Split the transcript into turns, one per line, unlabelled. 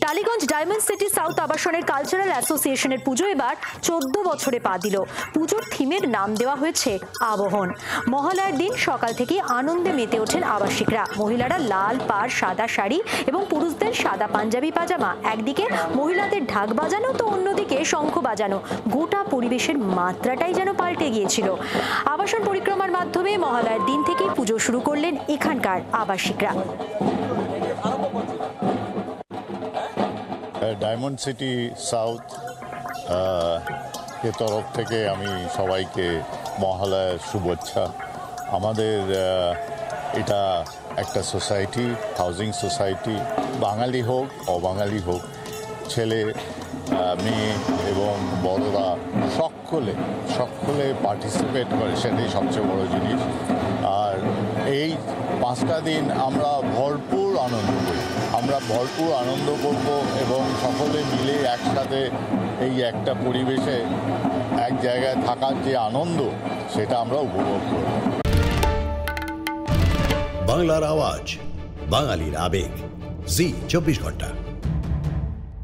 Tollygunge diamond city south আবাসনের cultural অ্যাসোসিয়েশনের পুজো এবার 14 বছরে পা দিল। পুজোর থিমের নাম দেওয়া হয়েছে আবহন। মহালয়ার দিন সকাল থেকে আনন্দে মেতে ওঠেন আবাসিকরা। মহিলারা লাল পাড়, সাদা শাড়ি এবং পুরুষদের সাদা পাঞ্জাবি পাজামা। একদিকে মহিলাদের ঢাক বাজানো তো অন্যদিকে শঙ্খ বাজানো। গোটা পরিবেশের মাত্রাটাই যেন পাল্টে গিয়েছিল। আবাসন পরিক্রমার মাধ্যমে মহালয়ার দিন থেকেই পুজো শুরু করলেন এখানকার আবাসিকরা।
ডায়মন্ড সিটি সাউথ এর তরফ থেকে আমি সবাইকে মহালয়ার শুভেচ্ছা। আমাদের এটা একটা সোসাইটি, হাউজিং সোসাইটি, বাঙালি হোক অবাঙালি হোক, ছেলে মেয়ে এবং বড়রা সকলে পার্টিসিপেট করে, সেটাই সবচেয়ে বড় জিনিস। আর এই 5টা দিন আমরা ভরপুর আনন্দ করব এবং সকলে মিলে একসাথে এই একটা পরিবেশে এক জায়গায় থাকার যে আনন্দ, সেটা আমরা উপভোগ করব।
বাংলার আওয়াজ, বাঙালির আবেগ, জি 24 ঘন্টা।